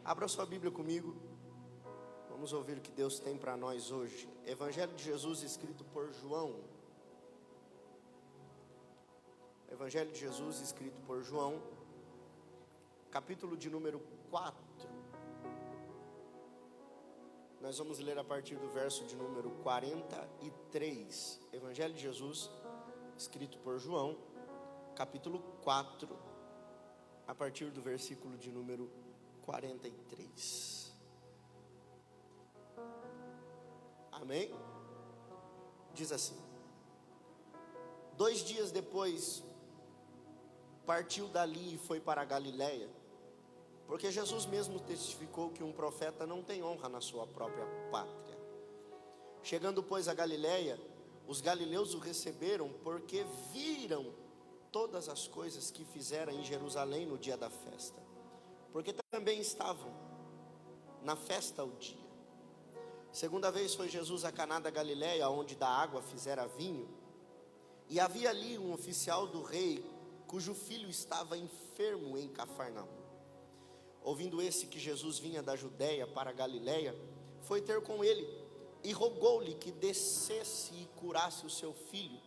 Abra sua Bíblia comigo. Vamos ouvir o que Deus tem para nós hoje. Evangelho de Jesus escrito por João. Evangelho de Jesus escrito por João, capítulo de número 4. Nós vamos ler a partir do verso de número 43. Evangelho de Jesus escrito por João, capítulo 4, a partir do versículo de número 43. Amém? Diz assim: 2 dias depois, partiu dali e foi para a Galiléia, porque Jesus mesmo testificou que um profeta não tem honra na sua própria pátria. Chegando, pois, a Galiléia, os galileus o receberam, porque viram todas as coisas que fizera em Jerusalém no dia da festa, porque também estavam na festa o dia. Segunda vez foi Jesus a Caná da Galiléia, onde da água fizera vinho, e havia ali um oficial do rei, cujo filho estava enfermo em Cafarnaum. Ouvindo esse que Jesus vinha da Judéia para a Galiléia, foi ter com ele, e rogou-lhe que descesse e curasse o seu filho,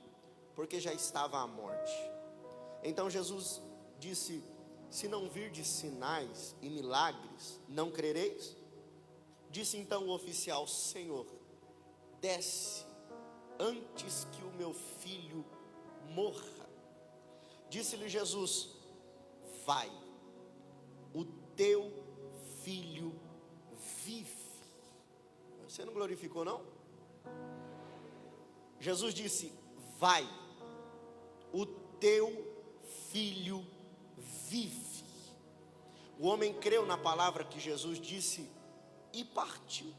porque já estava à morte. Então Jesus disse: se não virdes sinais e milagres, não crereis? Disse então o oficial: Senhor, desce antes que o meu filho morra. Disse-lhe Jesus: vai, o teu filho vive. Você não glorificou, não? Jesus disse: vai, o teu filho vive. O homem creu na palavra que Jesus disse e partiu.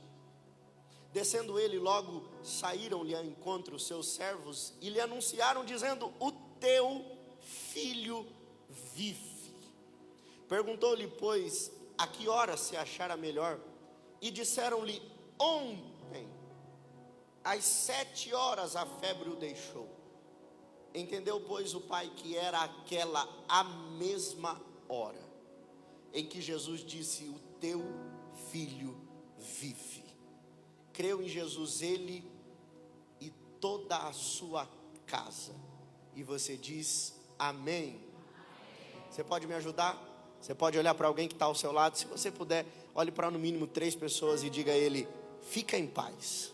Descendo ele, logo saíram-lhe ao encontro os seus servos e lhe anunciaram, dizendo: o teu filho vive. Perguntou-lhe, pois, a que hora se achara melhor? E disseram-lhe: ontem, às 7 horas, a febre o deixou. Entendeu, pois, o pai que era aquela a mesma hora em que Jesus disse: o teu filho vive. Creu em Jesus ele e toda a sua casa. E você diz amém? Você pode me ajudar? Você pode olhar para alguém que está ao seu lado. Se você puder, olhe para no mínimo 3 pessoas e diga a ele: fica em paz,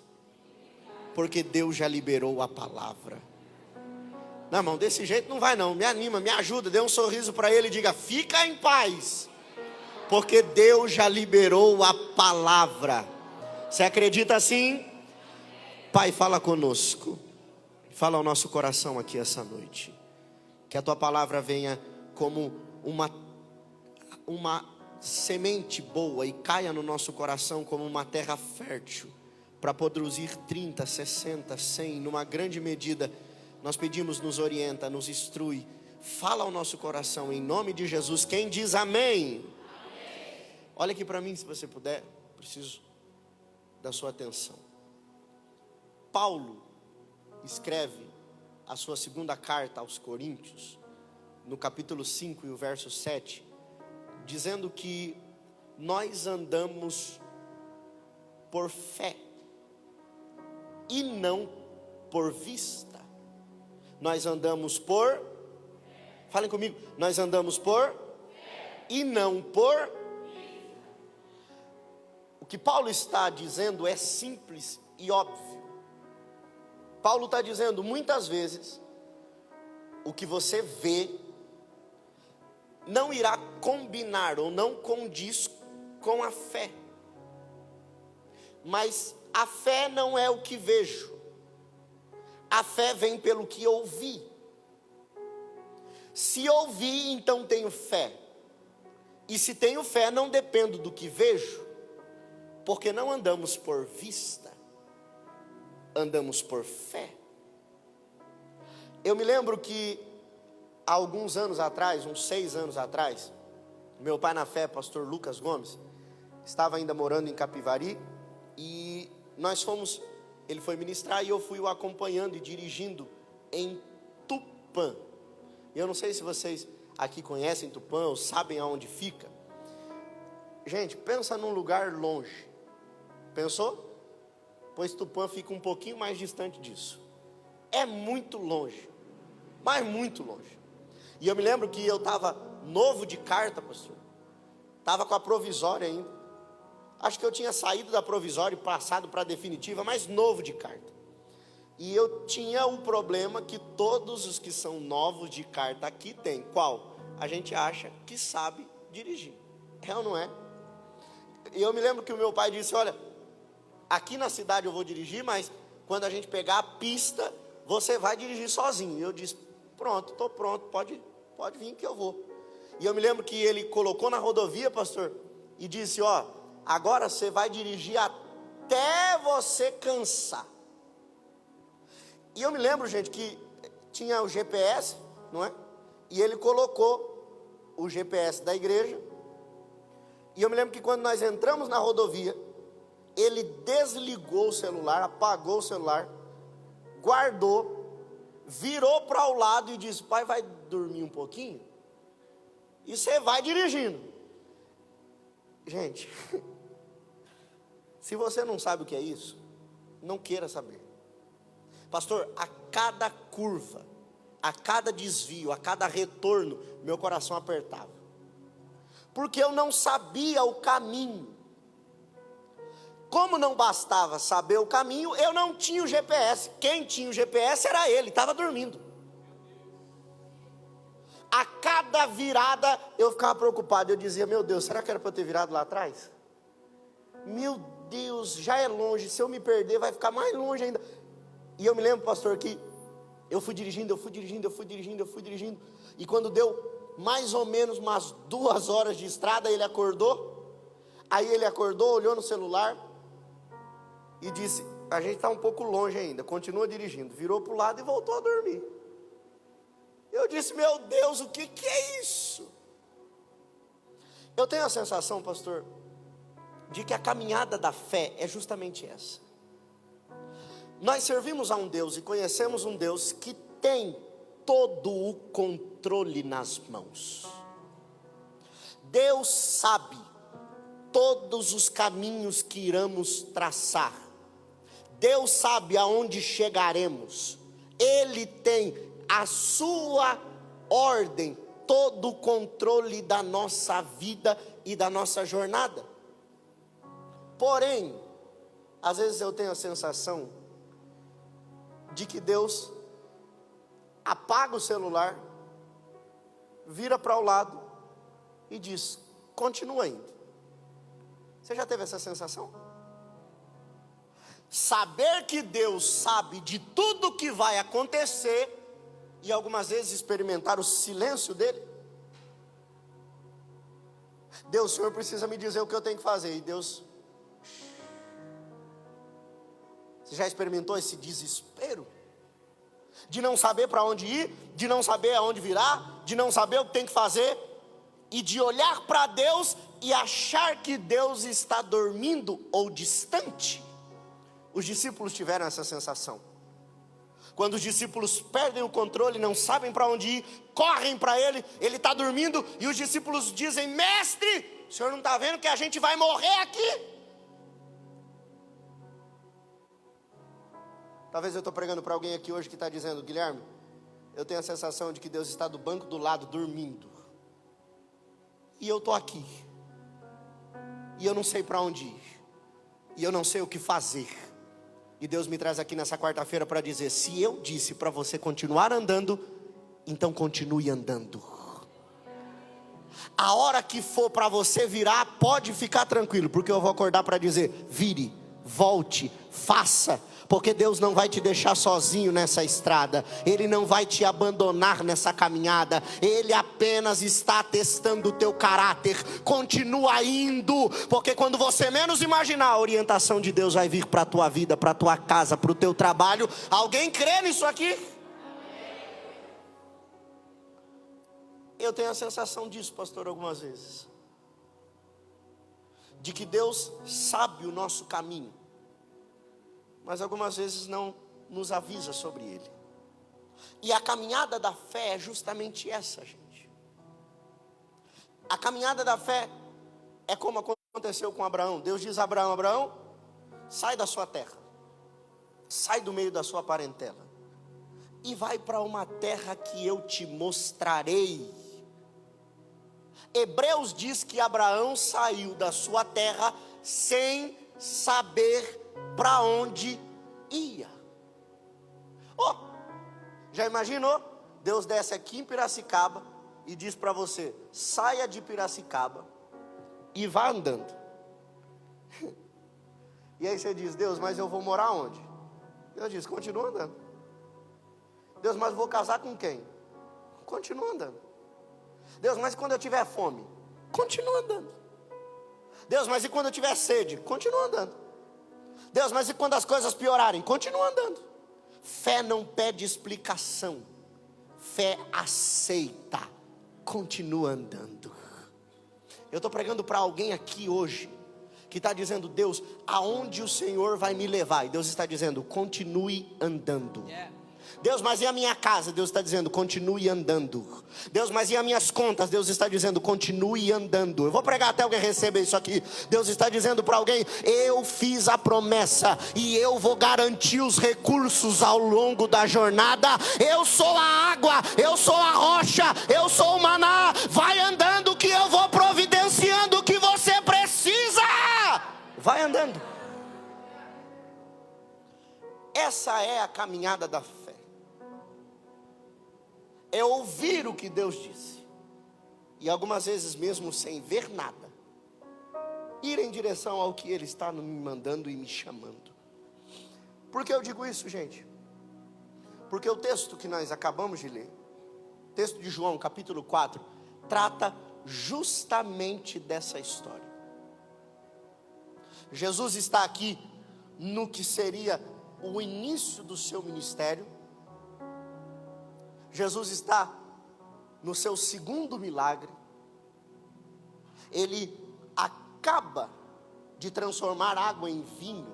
porque Deus já liberou a palavra. Não, irmão, desse jeito não vai não. Me anima, me ajuda, dê um sorriso para ele e diga: fica em paz, porque Deus já liberou a palavra. Você acredita assim? Pai, fala conosco, fala ao nosso coração aqui essa noite. Que a tua palavra venha como uma semente boa e caia no nosso coração como uma terra fértil, para produzir 30, 60, 100, numa grande medida. Nós pedimos, nos orienta, nos instrui, fala ao nosso coração, em nome de Jesus. Quem diz amém? Amém. Olha aqui para mim, se você puder, preciso da sua atenção. Paulo escreve a sua segunda carta aos Coríntios, no capítulo 5 e o verso 7, dizendo que nós andamos por fé e não por vista. Nós andamos por, falem comigo, nós andamos por e não por. O que Paulo está dizendo é simples e óbvio. Paulo está dizendo, muitas vezes, o que você vê não irá combinar ou não condiz com a fé. Mas a fé não é o que vejo. A fé vem pelo que ouvi. Se ouvi, então tenho fé. E se tenho fé, não dependo do que vejo, porque não andamos por vista, andamos por fé. Eu me lembro que há alguns anos atrás, uns 6 anos atrás, meu pai na fé, pastor Lucas Gomes, estava ainda morando em Capivari, e nós fomos, ele foi ministrar e eu fui o acompanhando e dirigindo em Tupã. Eu não sei se vocês aqui conhecem Tupã ou sabem aonde fica. Gente, pensa num lugar longe. Pensou? Pois Tupã fica um pouquinho mais distante disso. É muito longe, mas muito longe. E eu me lembro que eu estava novo de carta, pastor. Estava com a provisória ainda. Acho que eu tinha saído da provisória e passado para a definitiva, mas novo de carta. E eu tinha o problema que todos os que são novos de carta aqui têm. Qual? A gente acha que sabe dirigir. É ou não é? E eu me lembro que o meu pai disse, olha, aqui na cidade eu vou dirigir, mas quando a gente pegar a pista, você vai dirigir sozinho. E eu disse, pronto, estou pronto, pode vir que eu vou. E eu me lembro que ele colocou na rodovia, pastor, e disse, ó, agora você vai dirigir até você cansar. E eu me lembro, gente, que tinha o GPS, não é? E ele colocou o GPS da igreja. E eu me lembro que quando nós entramos na rodovia, ele desligou o celular, apagou o celular, guardou, virou para o lado e disse, pai, vai dormir um pouquinho? E você vai dirigindo. Gente, se você não sabe o que é isso, não queira saber. Pastor, a cada curva, a cada desvio, a cada retorno, meu coração apertava. Porque eu não sabia o caminho. Como não bastava saber o caminho, eu não tinha o GPS. Quem tinha o GPS era ele, estava dormindo. A cada virada eu ficava preocupado. Eu dizia, meu Deus, será que era para eu ter virado lá atrás? Meu Deus, já é longe, se eu me perder vai ficar mais longe ainda. E eu me lembro, pastor, que eu fui dirigindo. E quando deu mais ou menos umas 2 horas de estrada, ele acordou. Aí ele acordou, olhou no celular e disse, a gente está um pouco longe ainda, continua dirigindo. Virou para o lado e voltou a dormir. Eu disse, meu Deus, o que é isso? Eu tenho a sensação, pastor, de que a caminhada da fé é justamente essa. Nós servimos a um Deus e conhecemos um Deus que tem todo o controle nas mãos. Deus sabe todos os caminhos que iremos traçar. Deus sabe aonde chegaremos. Ele tem a sua ordem, todo o controle da nossa vida e da nossa jornada. Porém, às vezes eu tenho a sensação de que Deus apaga o celular, vira para o lado e diz, continua indo. Você já teve essa sensação? Saber que Deus sabe de tudo que vai acontecer e algumas vezes experimentar o silêncio dele. Deus, o Senhor precisa me dizer o que eu tenho que fazer. E Deus... Você já experimentou esse desespero? De não saber para onde ir, de não saber aonde virar, de não saber o que tem que fazer, e de olhar para Deus e achar que Deus está dormindo ou distante? Os discípulos tiveram essa sensação. Quando os discípulos perdem o controle, não sabem para onde ir, correm para ele está dormindo, e os discípulos dizem, mestre, o senhor não está vendo que a gente vai morrer aqui? Talvez eu estou pregando para alguém aqui hoje que está dizendo, Guilherme, eu tenho a sensação de que Deus está do banco do lado dormindo. E eu estou aqui. E eu não sei para onde ir. E eu não sei o que fazer. E Deus me traz aqui nessa quarta-feira para dizer, se eu disse para você continuar andando, então continue andando. A hora que for para você virar, pode ficar tranquilo, porque eu vou acordar para dizer, vire, volte, faça. Porque Deus não vai te deixar sozinho nessa estrada. Ele não vai te abandonar nessa caminhada. Ele apenas está testando o teu caráter. Continua indo. Porque quando você menos imaginar, a orientação de Deus vai vir para a tua vida, para a tua casa, para o teu trabalho. Alguém crê nisso aqui? Eu tenho a sensação disso, pastor, algumas vezes. De que Deus sabe o nosso caminho, mas algumas vezes não nos avisa sobre ele. E a caminhada da fé é justamente essa, gente. A caminhada da fé é como aconteceu com Abraão? Deus diz a Abraão: Abraão, sai da sua terra, sai do meio da sua parentela, e vai para uma terra que eu te mostrarei. Hebreus diz que Abraão saiu da sua terra sem saber para onde ia. Oh, já imaginou? Deus desce aqui em Piracicaba e diz para você: saia de Piracicaba e vá andando. E aí você diz: Deus, mas eu vou morar onde? Deus diz: continua andando. Deus, mas vou casar com quem? Continua andando. Deus, mas quando eu tiver fome? Continua andando. Deus, mas e quando eu tiver sede? Continua andando. Deus, mas e quando as coisas piorarem? Continua andando. Fé não pede explicação, fé aceita, continua andando. Eu estou pregando para alguém aqui hoje que está dizendo: Deus, aonde o Senhor vai me levar? E Deus está dizendo: continue andando. Deus, mas e a minha casa? Deus está dizendo: continue andando. Deus, mas e as minhas contas? Deus está dizendo: continue andando. Eu vou pregar até alguém receber isso aqui. Deus está dizendo para alguém: eu fiz a promessa e eu vou garantir os recursos ao longo da jornada. Eu sou a água, eu sou a rocha, eu sou o maná. Vai andando que eu vou providenciando o que você precisa. Vai andando. Essa é a caminhada da fé. É ouvir o que Deus disse, e algumas vezes mesmo sem ver nada, ir em direção ao que Ele está me mandando e me chamando. Por que eu digo isso, gente? Porque o texto que nós acabamos de ler, texto de João capítulo 4, trata justamente dessa história. Jesus está aqui no que seria o início do seu ministério. Jesus está no seu segundo milagre. Ele acaba de transformar água em vinho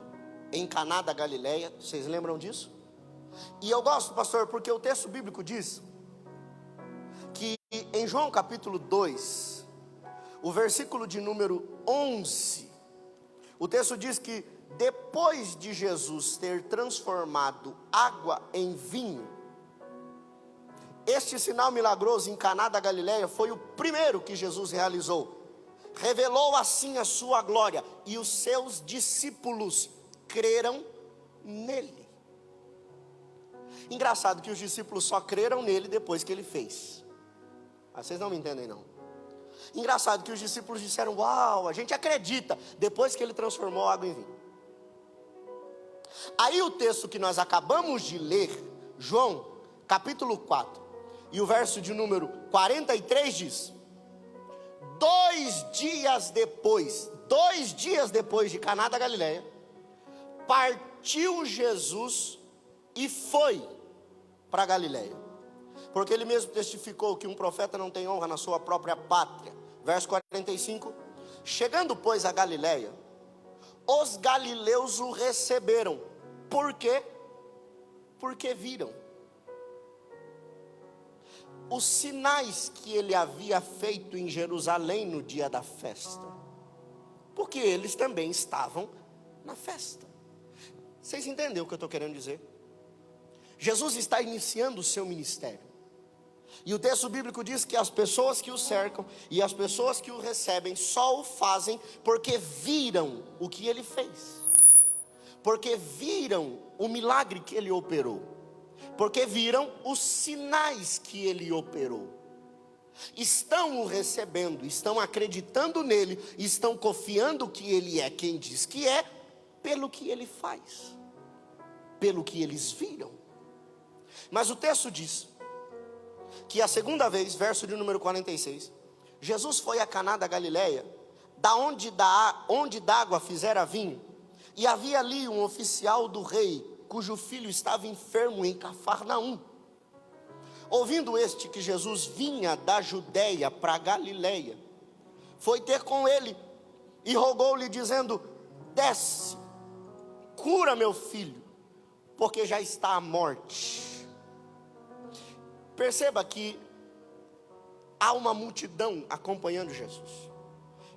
em Caná da Galileia. Vocês lembram disso? E eu gosto, pastor, porque o texto bíblico diz que em João capítulo 2, o versículo de número 11, o texto diz que depois de Jesus ter transformado água em vinho, este sinal milagroso em Caná da Galileia foi o primeiro que Jesus realizou. Revelou assim a sua glória, e os seus discípulos creram nele. Engraçado que os discípulos só creram nele depois que ele fez. Vocês não me entendem, não. Engraçado que os discípulos disseram: uau, a gente acredita, depois que ele transformou a água em vinho. Aí o texto que nós acabamos de ler, João capítulo 4, e o verso de número 43 diz: 2 dias depois de Caná da Galileia, partiu Jesus e foi para a Galileia, porque ele mesmo testificou que um profeta não tem honra na sua própria pátria. Verso 45: chegando pois a Galileia, os galileus o receberam. Por quê? Porque viram os sinais que ele havia feito em Jerusalém no dia da festa, porque eles também estavam na festa. Vocês entendem o que eu estou querendo dizer? Jesus está iniciando o seu ministério, e o texto bíblico diz que as pessoas que o cercam e as pessoas que o recebem só o fazem porque viram o que ele fez, porque viram o milagre que ele operou, porque viram os sinais que ele operou. Estão o recebendo, estão acreditando nele, estão confiando que ele é quem diz que é, pelo que ele faz, pelo que eles viram. Mas o texto diz que a segunda vez, verso de número 46, Jesus foi a Caná da Galileia, onde d'água fizera vinho, e havia ali um oficial do rei, cujo filho estava enfermo em Cafarnaum. Ouvindo este que Jesus vinha da Judeia para a Galileia, foi ter com ele e rogou-lhe dizendo: desce, cura meu filho, porque já está à morte. Perceba que há uma multidão acompanhando Jesus.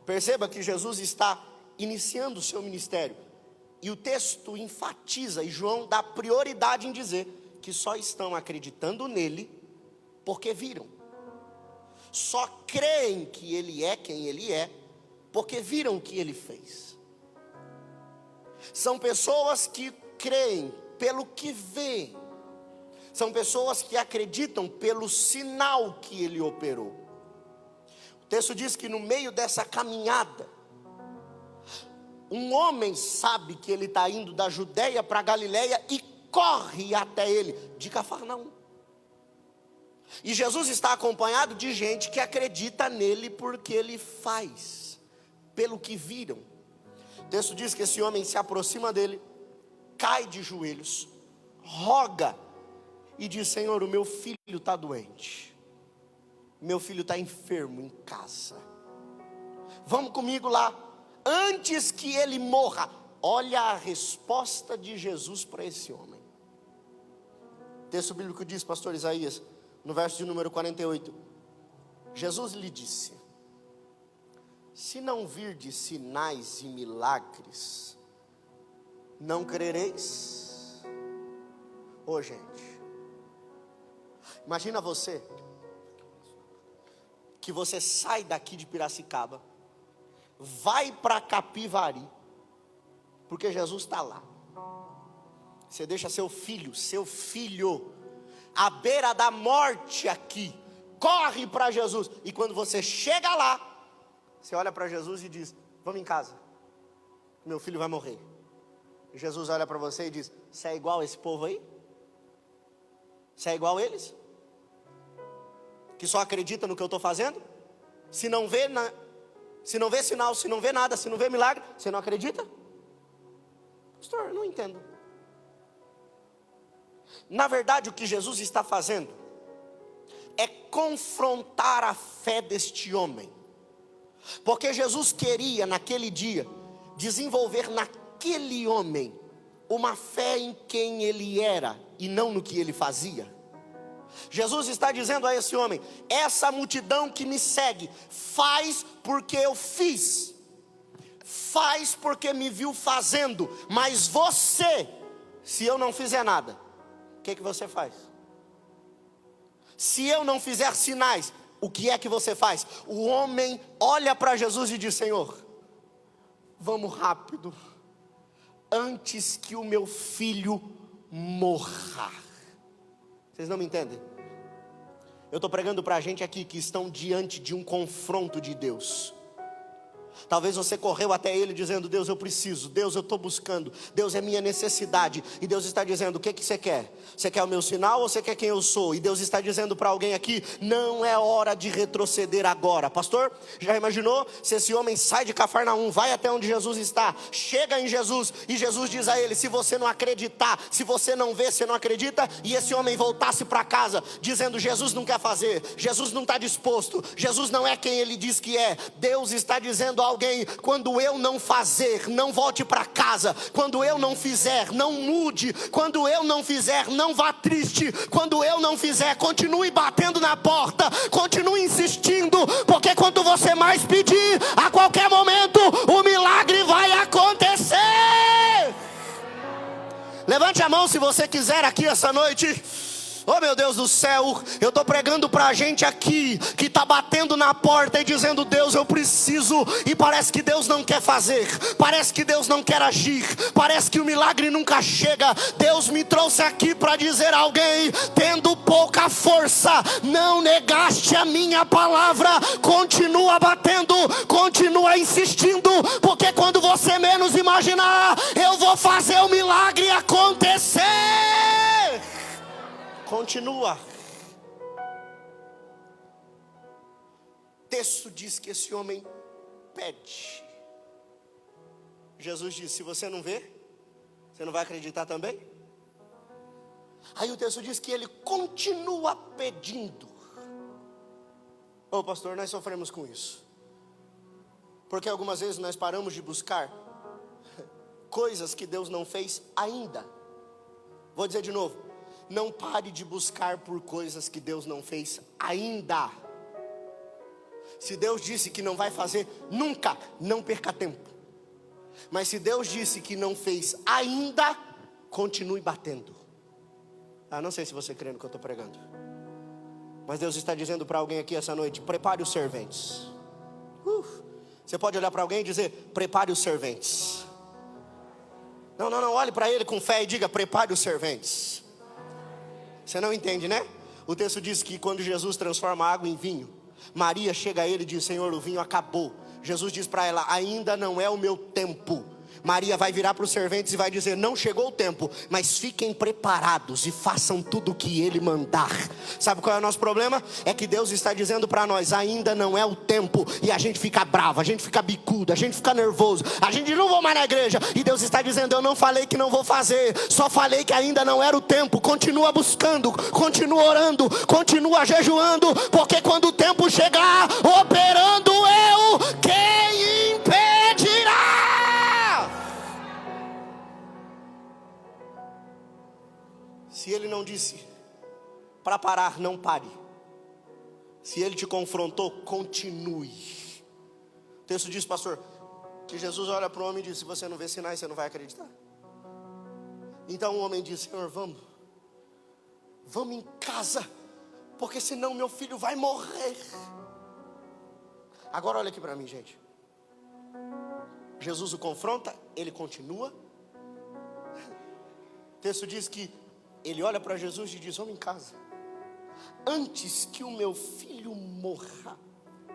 Perceba que Jesus está iniciando o seu ministério. E o texto enfatiza, e João dá prioridade em dizer que só estão acreditando nele porque viram. Só creem que ele é quem ele é porque viram o que ele fez. São pessoas que creem pelo que vê. São pessoas que acreditam pelo sinal que ele operou. O texto diz que no meio dessa caminhada, um homem sabe que ele está indo da Judéia para Galiléia e corre até ele, de Cafarnaum. E Jesus está acompanhado de gente que acredita nele porque ele faz, pelo que viram. O texto diz que esse homem se aproxima dele, cai de joelhos, roga e diz: Senhor, o meu filho está doente, meu filho está enfermo em casa, vamos comigo lá, antes que ele morra. Olha a resposta de Jesus para esse homem. O texto bíblico diz, pastor Isaías, no verso de número 48, Jesus lhe disse: se não virdes sinais e milagres, não crereis. Ô gente, imagina você, que você sai daqui de Piracicaba, vai para Capivari, porque Jesus está lá. Você deixa seu filho, à beira da morte aqui, corre para Jesus, e quando você chega lá, você olha para Jesus e diz: vamos em casa, meu filho vai morrer. Jesus olha para você e diz: você é igual a esse povo aí? Você é igual a eles? Que só acredita no que eu estou fazendo? Se não vê sinal, se não vê nada, se não vê milagre, você não acredita? Pastor, eu não entendo. Na verdade, o que Jesus está fazendo é confrontar a fé deste homem. Porque Jesus queria naquele dia desenvolver naquele homem uma fé em quem ele era e não no que ele fazia. Jesus está dizendo a esse homem: essa multidão que me segue faz porque eu fiz, faz porque me viu fazendo, mas você, se eu não fizer nada, o que você faz? Se eu não fizer sinais, o que é que você faz? O homem olha para Jesus e diz: Senhor, vamos rápido, antes que o meu filho morra. Vocês não me entendem? Eu estou pregando para a gente aqui que estão diante de um confronto de Deus. Talvez você correu até ele dizendo: Deus, eu preciso, Deus, eu estou buscando, Deus, é minha necessidade. E Deus está dizendo: o que você quer? Você quer o meu sinal ou você quer quem eu sou? E Deus está dizendo para alguém aqui: não é hora de retroceder agora. Pastor, já imaginou se esse homem sai de Cafarnaum, vai até onde Jesus está, chega em Jesus, e Jesus diz a ele: se você não acreditar, se você não vê, você não acredita, e esse homem voltasse para casa dizendo: Jesus não quer fazer, Jesus não está disposto, Jesus não é quem ele diz que é. Deus está dizendo a alguém: quando eu não fazer, não volte para casa. Quando eu não fizer, não mude. Quando eu não fizer, não vá triste. Quando eu não fizer, continue batendo na porta, continue insistindo, porque quando você mais pedir, a qualquer momento o milagre vai acontecer. Levante a mão se você quiser aqui essa noite. Oh meu Deus do céu, eu estou pregando para a gente aqui que está batendo na porta e dizendo: Deus, eu preciso. E parece que Deus não quer fazer, parece que Deus não quer agir, parece que o milagre nunca chega. Deus me trouxe aqui para dizer a alguém: tendo pouca força, não negaste a minha palavra. Continua batendo, continua insistindo, porque quando você menos imaginar, eu vou fazer o milagre acontecer. Continua. O texto diz que esse homem pede. Jesus disse: se você não vê, você não vai acreditar também? Aí o texto diz que ele continua pedindo. Ô pastor, nós sofremos com isso, porque algumas vezes nós paramos de buscar coisas que Deus não fez ainda. Vou dizer de novo: não pare de buscar por coisas que Deus não fez ainda. Se Deus disse que não vai fazer, nunca, não perca tempo. Mas se Deus disse que não fez ainda, continue batendo. Não sei se você crê no que eu estou pregando, mas Deus está dizendo para alguém aqui essa noite: prepare os serventes. Você pode olhar para alguém e dizer: prepare os serventes. Não, olhe para ele com fé e diga: prepare os serventes. Você não entende, né? O texto diz que quando Jesus transforma a água em vinho, Maria chega a ele e diz: Senhor, o vinho acabou. Jesus diz para ela: ainda não é o meu tempo. Maria vai virar para os serventes e vai dizer: não chegou o tempo, mas fiquem preparados e façam tudo o que Ele mandar. Sabe qual é o nosso problema? É que Deus está dizendo para nós: ainda não é o tempo. E a gente fica bravo, a gente fica bicudo, a gente fica nervoso, a gente não vai mais na igreja. E Deus está dizendo: eu não falei que não vou fazer, só falei que ainda não era o tempo. Continua buscando, continua orando, continua jejuando, porque quando o tempo chegar, operando eu, quem impedirá? Se Ele não disse para parar, não pare. Se Ele te confrontou, continue. O texto diz, pastor, que Jesus olha para o homem e diz: se você não vê sinais, você não vai acreditar. Então o homem diz: Senhor, vamos em casa, porque senão meu filho vai morrer. Agora olha aqui para mim, gente. Jesus o confronta, ele continua. O texto diz que ele olha para Jesus e diz: vamos em casa, antes que o meu filho morra.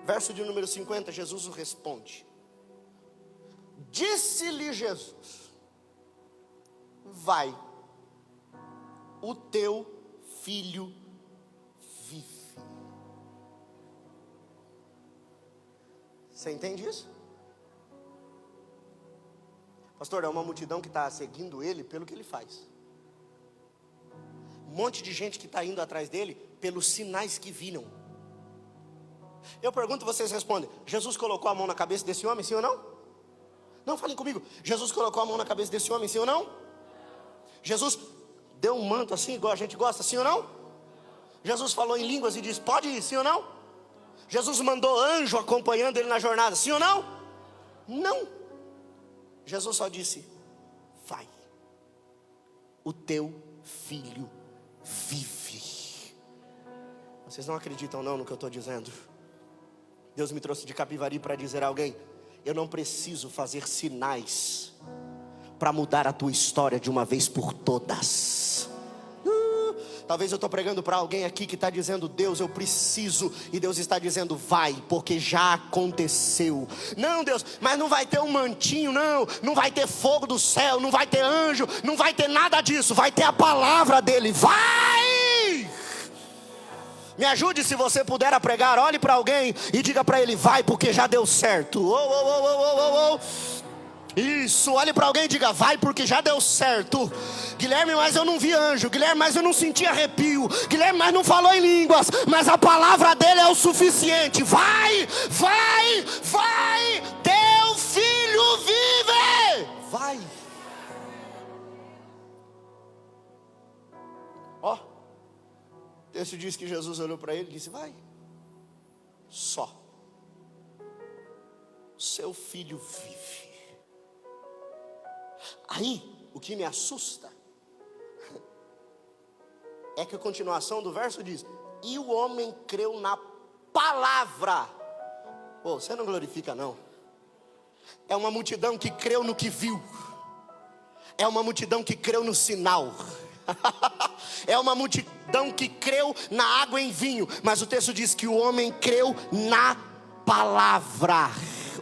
Verso de número 50, Jesus o responde. Disse-lhe Jesus: vai, o teu filho vive. Você entende isso? Pastor, é uma multidão que está seguindo ele pelo que ele faz. Um monte de gente que está indo atrás dele pelos sinais que viram. Eu pergunto, vocês respondem: Jesus colocou a mão na cabeça desse homem, sim ou não? Não, falem comigo. Jesus colocou a mão na cabeça desse homem, sim ou não? Jesus deu um manto assim, igual a gente gosta, sim ou não? Jesus falou em línguas e disse: pode ir, sim ou não? Jesus mandou anjo acompanhando ele na jornada, sim ou não? Não. Jesus só disse: vai, o teu filho vive. Vocês não acreditam não no que eu estou dizendo? Deus me trouxe de Capivari para dizer a alguém: eu não preciso fazer sinais para mudar a tua história de uma vez por todas. Talvez eu estou pregando para alguém aqui que está dizendo: Deus, eu preciso. E Deus está dizendo: vai, porque já aconteceu. Não, Deus, mas não vai ter um mantinho, não vai ter fogo do céu, não vai ter anjo, não vai ter nada disso. Vai ter a palavra dele. Vai! Me ajude, se você puder, a pregar. Olhe para alguém e diga para ele: vai, porque já deu certo. Isso, olhe para alguém e diga: vai, porque já deu certo. Guilherme, mas eu não vi anjo. Guilherme, mas eu não senti arrepio. Guilherme, mas não falou em línguas. Mas a palavra dele é o suficiente. Vai, teu filho vive. Vai. Ó, o texto diz que Jesus olhou para ele e disse: vai, só seu filho vive. Aí, o que me assusta é que a continuação do verso diz: e o homem creu na palavra. Você não glorifica não. É uma multidão que creu no que viu. É uma multidão que creu no sinal. É uma multidão que creu na água em vinho. Mas o texto diz que o homem creu na palavra.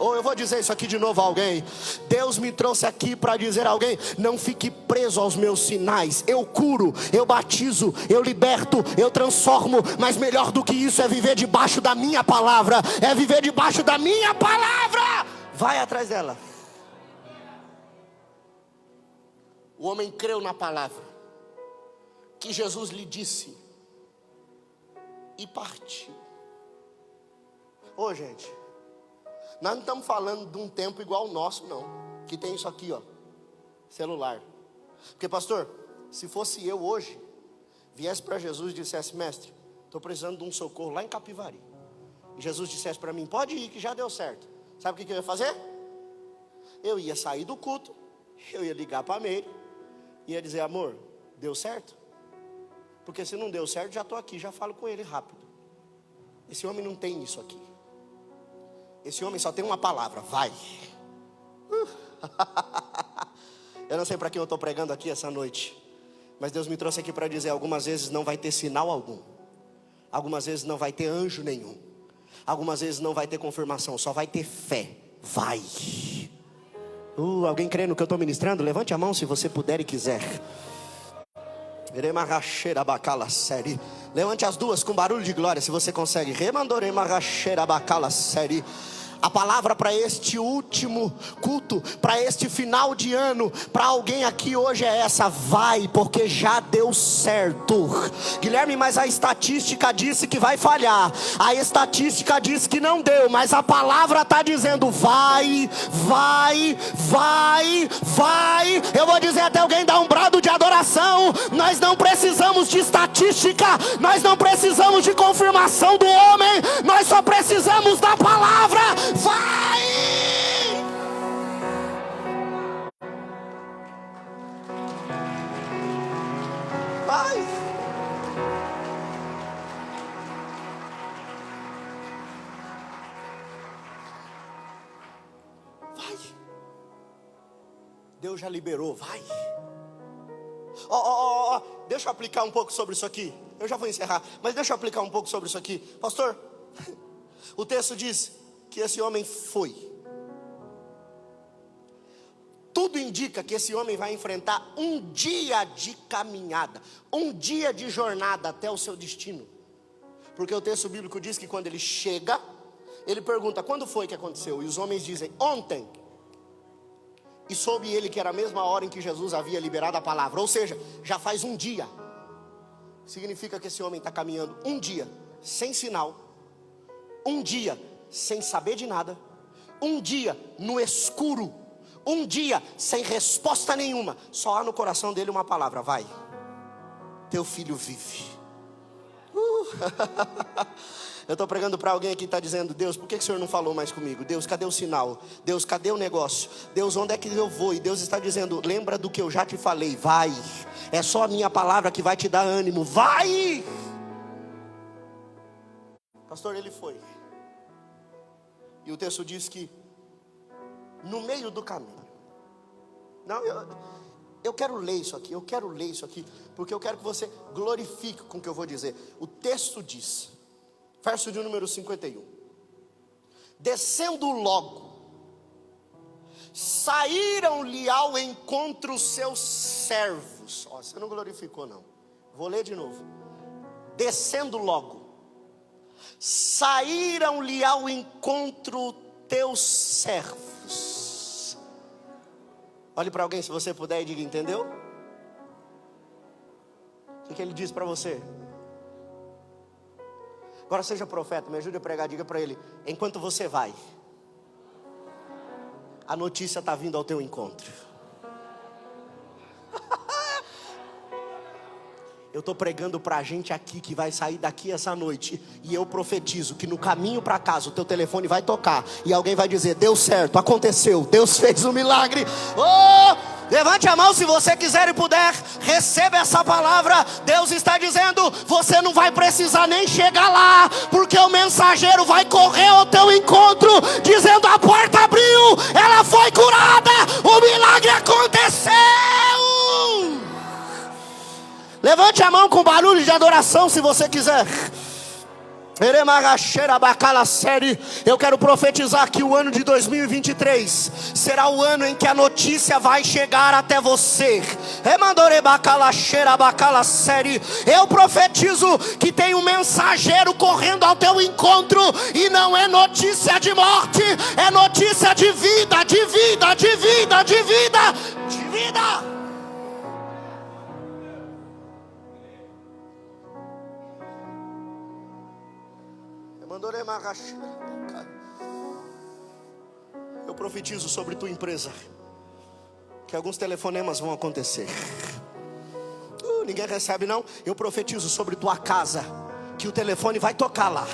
Eu vou dizer isso aqui de novo a alguém. Deus me trouxe aqui para dizer a alguém: não fique preso aos meus sinais. Eu curo, eu batizo, eu liberto, eu transformo. Mas melhor do que isso é viver debaixo da minha palavra. É viver debaixo da minha palavra. Vai atrás dela. O homem creu na palavra que Jesus lhe disse e partiu. Gente, nós não estamos falando de um tempo igual ao nosso, não. Que tem isso aqui, celular. Porque, pastor, se fosse eu hoje, viesse para Jesus e dissesse: mestre, estou precisando de um socorro lá em Capivari. e Jesus dissesse para mim, pode ir que já deu certo, sabe o que eu ia fazer? Eu ia sair do culto, eu ia ligar para a Meire, e ia dizer, amor, deu certo? Porque se não deu certo, já estou aqui, já falo com ele rápido. Esse homem não tem isso aqui. Esse homem só tem uma palavra, vai. Eu não sei para quem eu estou pregando aqui essa noite, mas Deus me trouxe aqui para dizer, algumas vezes não vai ter sinal algum, algumas vezes não vai ter anjo nenhum, algumas vezes não vai ter confirmação, só vai ter fé. Vai. Alguém crê no que eu estou ministrando? Levante a mão se você puder e quiser. Levante as duas com barulho de glória se você consegue. A palavra para este último culto, para este final de ano, para alguém aqui hoje é essa: vai, porque já deu certo. Guilherme, mas a estatística disse que vai falhar, a estatística disse que não deu, mas a palavra está dizendo vai, vai, vai, vai. Eu vou dizer até alguém dar um brado de adoração. Nós não precisamos de estatística, nós não precisamos de confirmação do homem, nós só precisamos da palavra. Vai! Vai! Vai! Deus já liberou, vai! Deixa eu aplicar um pouco sobre isso aqui. Eu já vou encerrar, mas deixa eu aplicar um pouco sobre isso aqui. Pastor, o texto diz que esse homem foi. Tudo indica que esse homem vai enfrentar um dia de caminhada, um dia de jornada até o seu destino. Porque o texto bíblico diz que quando ele chega, ele pergunta, quando foi que aconteceu? E os homens dizem, ontem. E soube ele que era a mesma hora em que Jesus havia liberado a palavra. Ou seja, já faz um dia. Significa que esse homem está caminhando um dia sem sinal, um dia sem saber de nada, um dia no escuro, um dia sem resposta nenhuma. Só há no coração dele uma palavra: vai, teu filho vive. Eu estou pregando para alguém aqui que está dizendo, Deus, por que o Senhor não falou mais comigo? Deus, cadê o sinal? Deus, cadê o negócio? Deus, onde é que eu vou? E Deus está dizendo, lembra do que eu já te falei, vai. É só a minha palavra que vai te dar ânimo, vai. Pastor, ele foi. E o texto diz que no meio do caminho, eu quero ler isso aqui, porque eu quero que você glorifique com o que eu vou dizer. O texto diz, verso de número 51, descendo logo, saíram-lhe ao encontro seus servos. Você não glorificou não, vou ler de novo. Descendo logo, saíram-lhe ao encontro teus servos. Olhe para alguém se você puder e diga, entendeu? O que ele diz para você? Agora seja profeta, me ajude a pregar, diga para ele, enquanto você vai, a notícia está vindo ao teu encontro. Eu estou pregando para a gente aqui que vai sair daqui essa noite, e eu profetizo que no caminho para casa o teu telefone vai tocar e alguém vai dizer, deu certo, aconteceu, Deus fez um milagre. Levante a mão se você quiser e puder, receba essa palavra. Deus está dizendo, você não vai precisar nem chegar lá, porque o mensageiro vai correr ao teu encontro, dizendo, a porta abriu, ela foi curada, o milagre aconteceu. Levante a mão com barulho de adoração se você quiser. Eu quero profetizar que o ano de 2023 será o ano em que a notícia vai chegar até você. Eu profetizo que tem um mensageiro correndo ao teu encontro, e não é notícia de morte, é notícia de vida, de vida, de vida, de vida, de vida. Eu profetizo sobre tua empresa que alguns telefonemas vão acontecer. Ninguém recebe não. Eu profetizo sobre tua casa que o telefone vai tocar lá.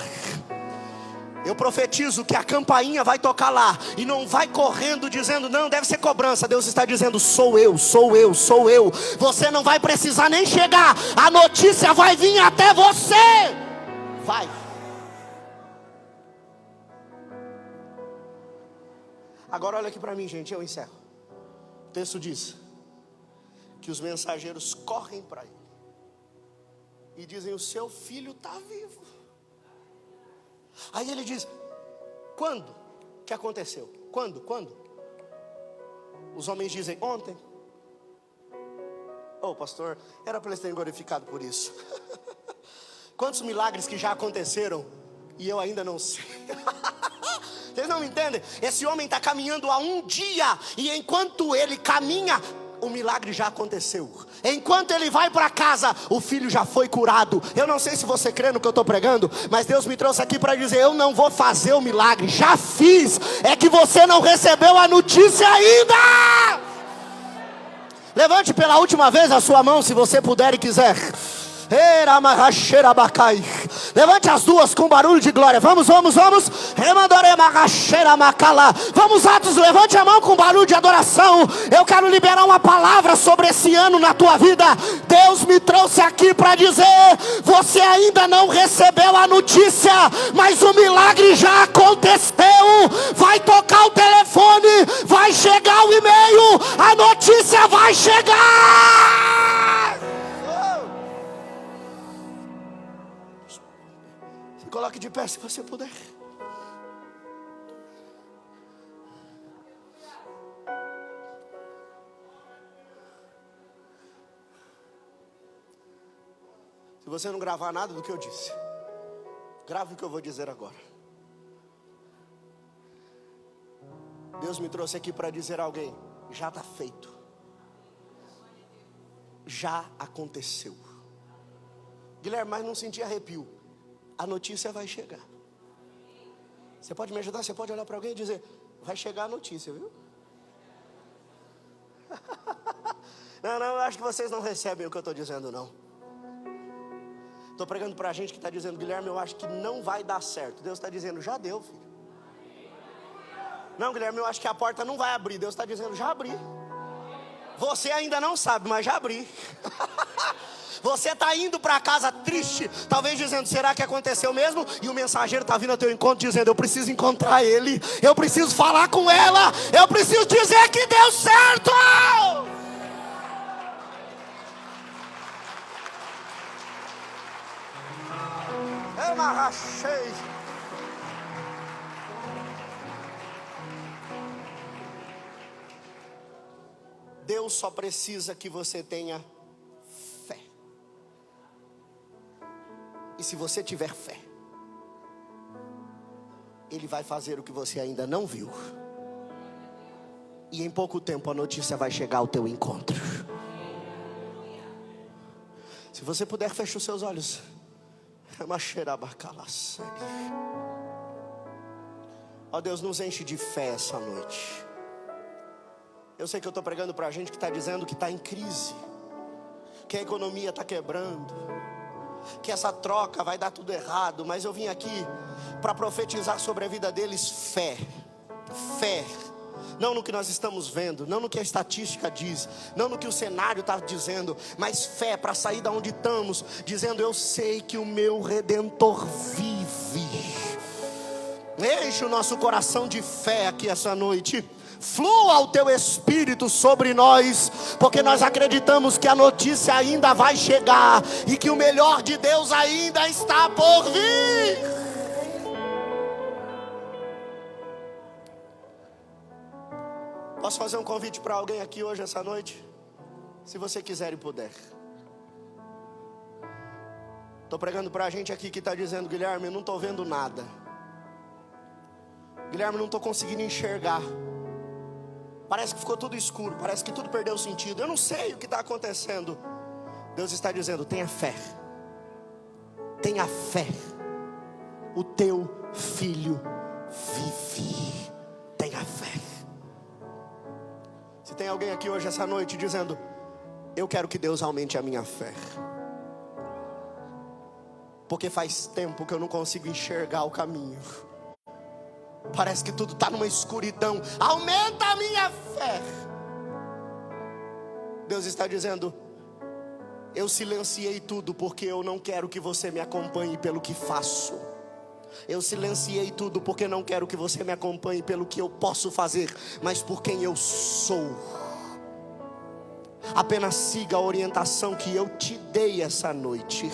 Eu profetizo que a campainha vai tocar lá, e não vai correndo dizendo, não, deve ser cobrança. Deus está dizendo, sou eu, sou eu, sou eu. Você não vai precisar nem chegar, a notícia vai vir até você. Vai. Agora olha aqui para mim, gente, eu encerro. O texto diz que os mensageiros correm para ele e dizem, o seu filho está vivo. Aí ele diz, quando que aconteceu? Quando? Os homens dizem, ontem. Oh, pastor, era para eles terem glorificado por isso. Quantos milagres que já aconteceram e eu ainda não sei. Vocês não entendem? Esse homem está caminhando há um dia, e enquanto ele caminha, o milagre já aconteceu. Enquanto ele vai para casa, o filho já foi curado. Eu não sei se você crê no que eu estou pregando, mas Deus me trouxe aqui para dizer, eu não vou fazer o milagre, já fiz. É que você não recebeu a notícia ainda. Levante pela última vez a sua mão, se você puder e quiser. Levante as duas com barulho de glória. Vamos. Vamos, Atos, levante a mão com barulho de adoração. Eu quero liberar uma palavra sobre esse ano na tua vida. Deus me trouxe aqui para dizer, você ainda não recebeu a notícia, mas o milagre já aconteceu. Vai tocar o telefone, vai chegar o e-mail, a notícia vai chegar. Coloque de pé se você puder. Se você não gravar nada do que eu disse, grave o que eu vou dizer agora. Deus me trouxe aqui para dizer a alguém, já está feito. Já aconteceu. Guilherme, mas não senti arrepio. A notícia vai chegar. Você pode me ajudar? Você pode olhar para alguém e dizer, vai chegar a notícia, viu? Não, eu acho que vocês não recebem o que eu estou dizendo, não. Estou pregando para a gente que está dizendo, Guilherme, eu acho que não vai dar certo. Deus está dizendo, já deu, filho. Não, Guilherme, eu acho que a porta não vai abrir. Deus está dizendo, já abri. Você ainda não sabe, mas já abri. Você está indo para casa triste, talvez dizendo, será que aconteceu mesmo? E o mensageiro está vindo ao teu encontro dizendo, eu preciso encontrar ele, eu preciso falar com ela, eu preciso dizer que deu certo. Eu me arrachei. Deus só precisa que você tenha fé. E se você tiver fé, Ele vai fazer o que você ainda não viu. E em pouco tempo a notícia vai chegar ao teu encontro. Se você puder, feche os seus olhos. Ó Deus, nos enche de fé essa noite. Eu sei que eu estou pregando para a gente que está dizendo que está em crise, que a economia está quebrando, que essa troca vai dar tudo errado. Mas eu vim aqui para profetizar sobre a vida deles fé. Fé. Não no que nós estamos vendo, não no que a estatística diz, não no que o cenário está dizendo, mas fé para sair da onde estamos, dizendo, eu sei que o meu Redentor vive. Enche o nosso coração de fé aqui essa noite. Flua o teu Espírito sobre nós, porque nós acreditamos que a notícia ainda vai chegar e que o melhor de Deus ainda está por vir. Posso fazer um convite para alguém aqui hoje, essa noite? Se você quiser e puder. Estou pregando para a gente aqui que está dizendo, Guilherme, eu não estou vendo nada. Guilherme, não estou conseguindo enxergar. Parece que ficou tudo escuro, parece que tudo perdeu sentido. Eu não sei o que está acontecendo. Deus está dizendo, tenha fé. Tenha fé. O teu filho vive. Tenha fé. Se tem alguém aqui hoje, essa noite, dizendo, eu quero que Deus aumente a minha fé, porque faz tempo que eu não consigo enxergar o caminho. Parece que tudo está numa escuridão. Aumenta a minha fé. Deus está dizendo: eu silenciei tudo porque eu não quero que você me acompanhe pelo que faço. Eu silenciei tudo porque não quero que você me acompanhe pelo que eu posso fazer, mas por quem eu sou. Apenas siga a orientação que eu te dei essa noite.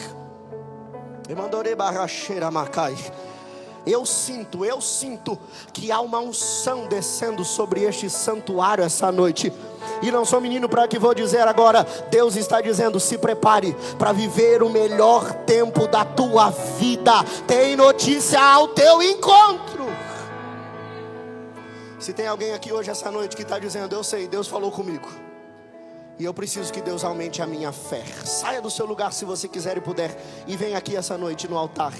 Eu sinto que há uma unção descendo sobre este santuário essa noite. E não sou menino para que vou dizer agora. Deus está dizendo: se prepare para viver o melhor tempo da tua vida. Tem notícia ao teu encontro. Se tem alguém aqui hoje essa noite que está dizendo: eu sei, Deus falou comigo, e eu preciso que Deus aumente a minha fé. Saia do seu lugar se você quiser e puder, e venha aqui essa noite no altar.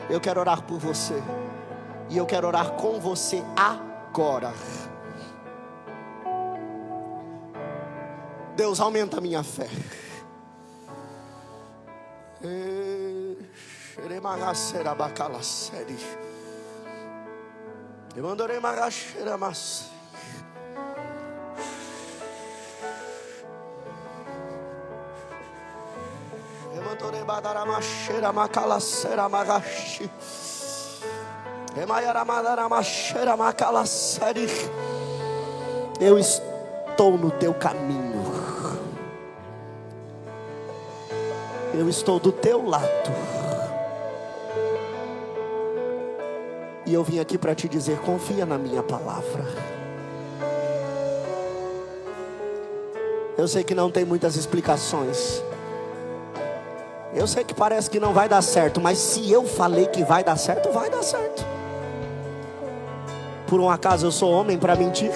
Eu quero orar por você, e eu quero orar com você agora. Deus, aumenta a minha fé. Eu estou no teu caminho. Eu estou do teu lado. E eu vim aqui para te dizer: confia na minha palavra. Eu sei que não tem muitas explicações. Eu sei que parece que não vai dar certo, mas se eu falei que vai dar certo, vai dar certo. Por um acaso eu sou homem para mentir?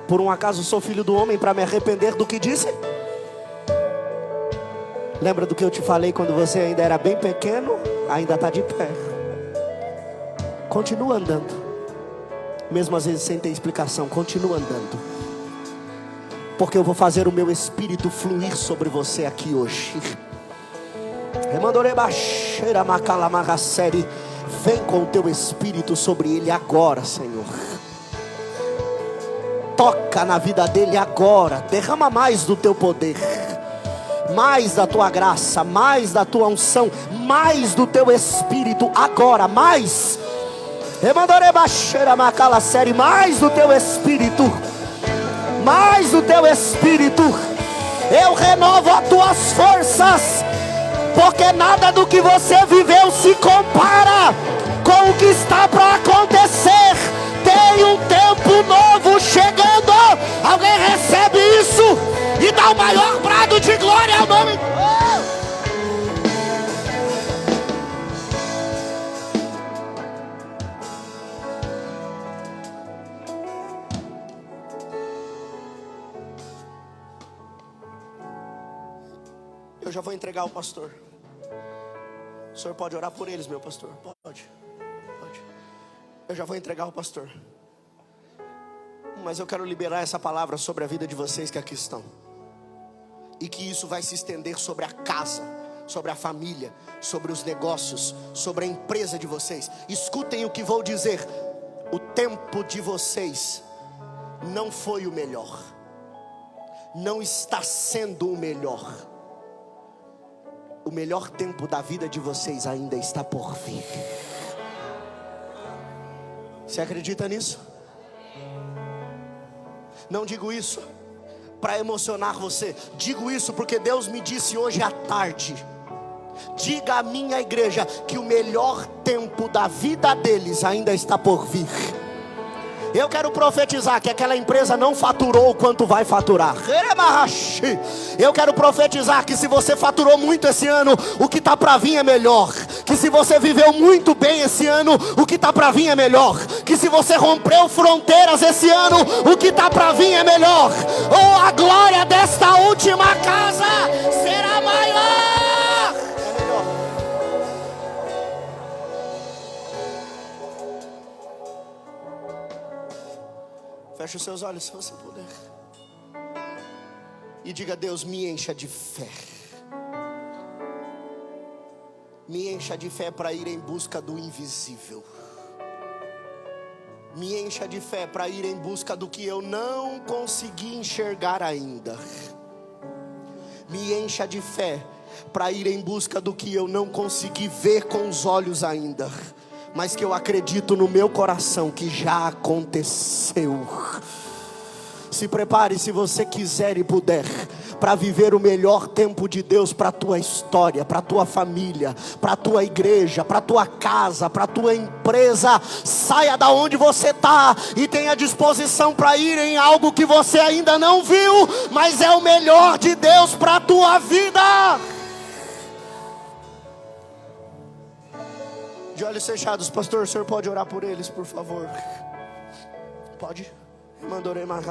Por um acaso eu sou filho do homem para me arrepender do que disse? Lembra do que eu te falei quando você ainda era bem pequeno? Ainda está de pé. Continua andando. Mesmo às vezes sem ter explicação, continua andando. Porque eu vou fazer o meu espírito fluir sobre você aqui hoje. Vem com o teu espírito sobre ele agora, Senhor. Toca na vida dele agora. Derrama mais do teu poder, mais da tua graça, mais da tua unção, mais do teu espírito agora, mais. Mais do teu espírito, mais do teu espírito. Eu renovo as tuas forças, porque nada do que você viveu se compara com o que está para acontecer. Tem um tempo novo chegando. Alguém recebe isso e dá o maior brado de glória ao nome. Eu já vou entregar ao pastor. O senhor pode orar por eles, meu pastor? Pode. Eu já vou entregar ao pastor. Mas eu quero liberar essa palavra sobre a vida de vocês que aqui estão. E que isso vai se estender sobre a casa, sobre a família, sobre os negócios, sobre a empresa de vocês. Escutem o que vou dizer. O tempo de vocês não foi o melhor. Não está sendo o melhor. O melhor tempo da vida de vocês ainda está por vir. Você acredita nisso? Não digo isso para emocionar você. Digo isso porque Deus me disse hoje à tarde: diga à minha igreja que o melhor tempo da vida deles ainda está por vir. Eu quero profetizar que aquela empresa não faturou o quanto vai faturar. Eu quero profetizar que se você faturou muito esse ano, o que está para vir é melhor. Que se você viveu muito bem esse ano, o que está para vir é melhor. Que se você rompeu fronteiras esse ano, o que está para vir é melhor. Oh, a glória desta última casa será maior. Feche os seus olhos se você puder. E diga: Deus, me encha de fé. Me encha de fé para ir em busca do invisível. Me encha de fé para ir em busca do que eu não consegui enxergar ainda. Me encha de fé para ir em busca do que eu não consegui ver com os olhos ainda, mas que eu acredito no meu coração que já aconteceu. Se prepare, se você quiser e puder, para viver o melhor tempo de Deus para a tua história, para a tua família, para a tua igreja, para a tua casa, para a tua empresa. Saia da onde você está e tenha disposição para ir em algo que você ainda não viu, mas é o melhor de Deus para a tua vida. De olhos fechados, pastor, o senhor pode orar por eles, por favor? Pode? Mandorei mais.